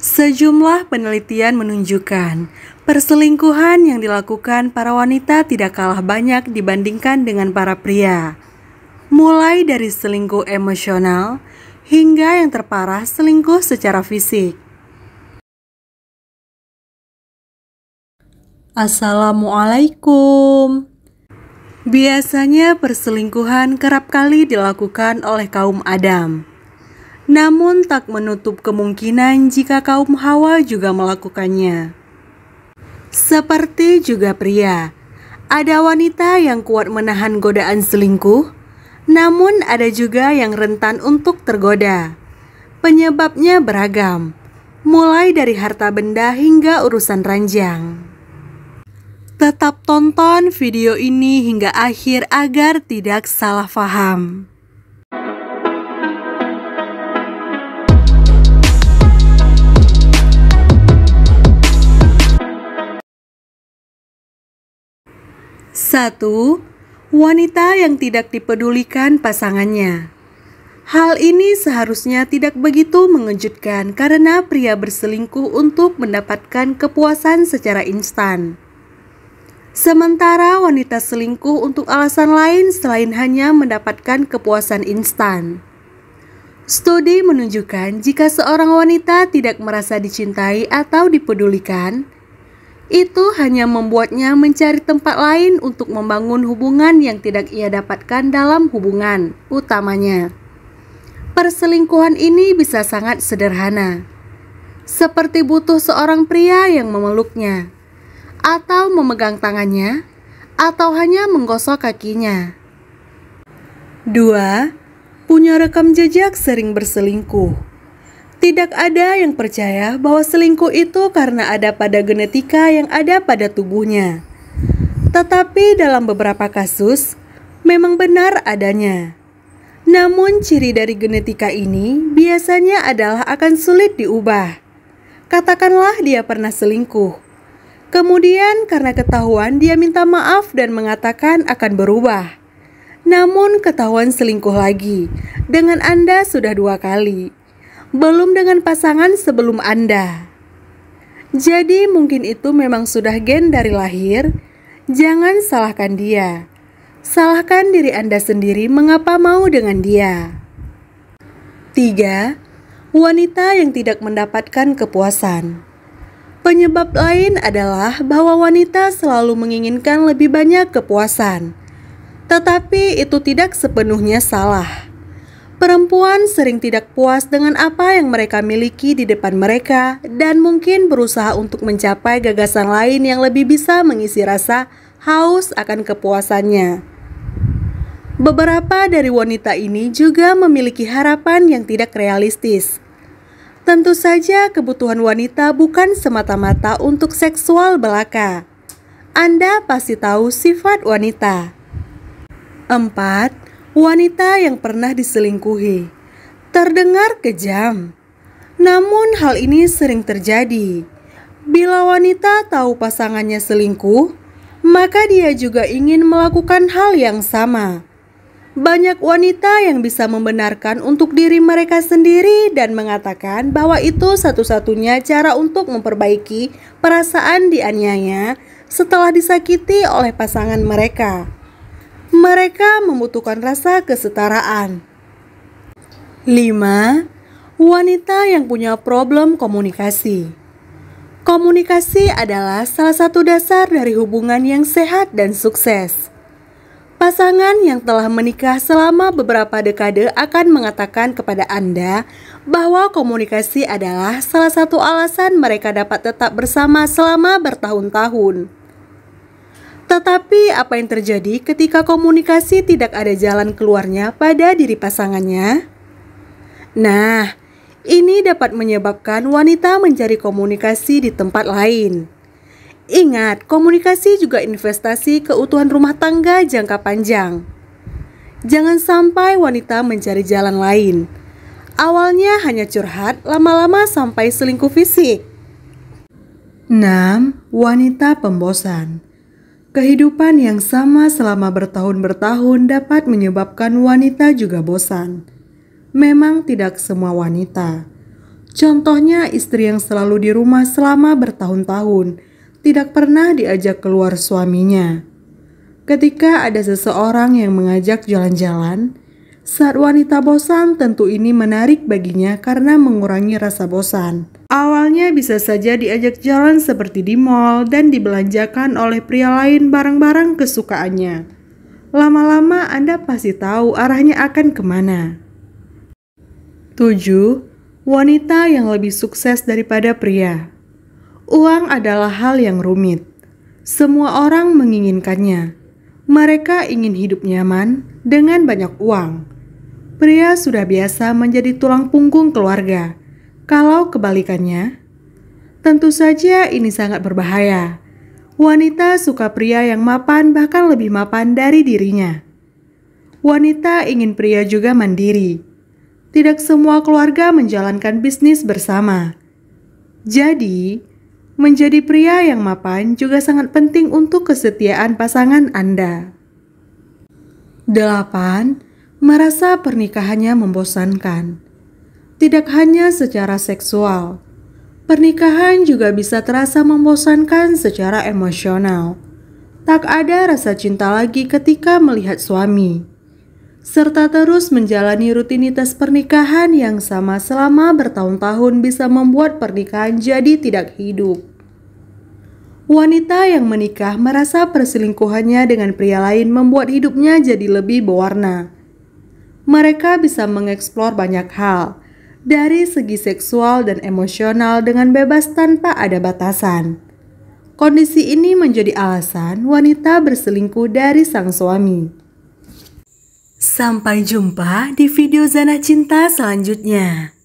Sejumlah penelitian menunjukkan perselingkuhan yang dilakukan para wanita tidak kalah banyak dibandingkan dengan para pria. Mulai dari selingkuh emosional hingga yang terparah selingkuh secara fisik. Assalamualaikum. Biasanya perselingkuhan kerap kali dilakukan oleh kaum Adam. Namun tak menutup kemungkinan jika kaum Hawa juga melakukannya. Seperti juga pria, ada wanita yang kuat menahan godaan selingkuh, namun ada juga yang rentan untuk tergoda. Penyebabnya beragam, mulai dari harta benda hingga urusan ranjang. Tetap tonton video ini hingga akhir agar tidak salah paham. Satu, wanita yang tidak dipedulikan pasangannya. Hal ini seharusnya tidak begitu mengejutkan karena pria berselingkuh untuk mendapatkan kepuasan secara instan. Sementara wanita selingkuh untuk alasan lain selain hanya mendapatkan kepuasan instan. Studi menunjukkan jika seorang wanita tidak merasa dicintai atau dipedulikan, itu hanya membuatnya mencari tempat lain untuk membangun hubungan yang tidak ia dapatkan dalam hubungan utamanya. Perselingkuhan ini bisa sangat sederhana, seperti butuh seorang pria yang memeluknya, atau memegang tangannya, atau hanya menggosok kakinya. 2. Punya rekam jejak sering berselingkuh. Tidak ada yang percaya bahwa selingkuh itu karena ada pada genetika yang ada pada tubuhnya. Tetapi dalam beberapa kasus, memang benar adanya. Namun ciri dari genetika ini biasanya adalah akan sulit diubah. Katakanlah dia pernah selingkuh. Kemudian karena ketahuan dia minta maaf dan mengatakan akan berubah. Namun ketahuan selingkuh lagi, dengan Anda sudah 2 kali. Belum dengan pasangan sebelum Anda. Jadi mungkin itu memang sudah gen dari lahir. Jangan salahkan dia. Salahkan diri Anda sendiri mengapa mau dengan dia. 3. Wanita yang tidak mendapatkan kepuasan. Penyebab lain adalah bahwa wanita selalu menginginkan lebih banyak kepuasan. Tetapi itu tidak sepenuhnya salah. Perempuan sering tidak puas dengan apa yang mereka miliki di depan mereka dan mungkin berusaha untuk mencapai gagasan lain yang lebih bisa mengisi rasa haus akan kepuasannya. Beberapa dari wanita ini juga memiliki harapan yang tidak realistis. Tentu saja kebutuhan wanita bukan semata-mata untuk seksual belaka. Anda pasti tahu sifat wanita. 4. Wanita yang pernah diselingkuhi. Terdengar kejam, namun hal ini sering terjadi. Bila wanita tahu pasangannya selingkuh, maka dia juga ingin melakukan hal yang sama. Banyak wanita yang bisa membenarkan untuk diri mereka sendiri dan mengatakan bahwa itu satu-satunya cara untuk memperbaiki perasaan dianiaya setelah disakiti oleh pasangan mereka. Mereka membutuhkan rasa kesetaraan. 5. Wanita yang punya problem komunikasi. Komunikasi adalah salah satu dasar dari hubungan yang sehat dan sukses. Pasangan yang telah menikah selama beberapa dekade akan mengatakan kepada Anda bahwa komunikasi adalah salah satu alasan mereka dapat tetap bersama selama bertahun-tahun. Tetapi apa yang terjadi ketika komunikasi tidak ada jalan keluarnya pada diri pasangannya? Nah, ini dapat menyebabkan wanita mencari komunikasi di tempat lain. Ingat, komunikasi juga investasi keutuhan rumah tangga jangka panjang. Jangan sampai wanita mencari jalan lain. Awalnya hanya curhat, lama-lama sampai selingkuh fisik. 6. Wanita pembosan. Kehidupan yang sama selama bertahun-bertahun dapat menyebabkan wanita juga bosan. Memang tidak semua wanita. Contohnya istri yang selalu di rumah selama bertahun-tahun, tidak pernah diajak keluar suaminya. Ketika ada seseorang yang mengajak jalan-jalan, saat wanita bosan tentu ini menarik baginya karena mengurangi rasa bosan. Awalnya bisa saja diajak jalan seperti di mall dan dibelanjakan oleh pria lain barang-barang kesukaannya. Lama-lama Anda pasti tahu arahnya akan kemana. 7. Wanita yang lebih sukses daripada pria. Uang adalah hal yang rumit. Semua orang menginginkannya. Mereka ingin hidup nyaman dengan banyak uang. Pria sudah biasa menjadi tulang punggung keluarga. Kalau kebalikannya, tentu saja ini sangat berbahaya. Wanita suka pria yang mapan, bahkan lebih mapan dari dirinya. Wanita ingin pria juga mandiri. Tidak semua keluarga menjalankan bisnis bersama. Jadi, menjadi pria yang mapan juga sangat penting untuk kesetiaan pasangan Anda. 8. Merasa pernikahannya membosankan. Tidak hanya secara seksual, pernikahan juga bisa terasa membosankan secara emosional. Tak ada rasa cinta lagi ketika melihat suami, serta terus menjalani rutinitas pernikahan yang sama selama bertahun-tahun bisa membuat pernikahan jadi tidak hidup. Wanita yang menikah merasa perselingkuhannya dengan pria lain membuat hidupnya jadi lebih berwarna. Mereka bisa mengeksplor banyak hal, dari segi seksual dan emosional dengan bebas tanpa ada batasan. Kondisi ini menjadi alasan wanita berselingkuh dari sang suami. Sampai jumpa di video Zana Cinta selanjutnya.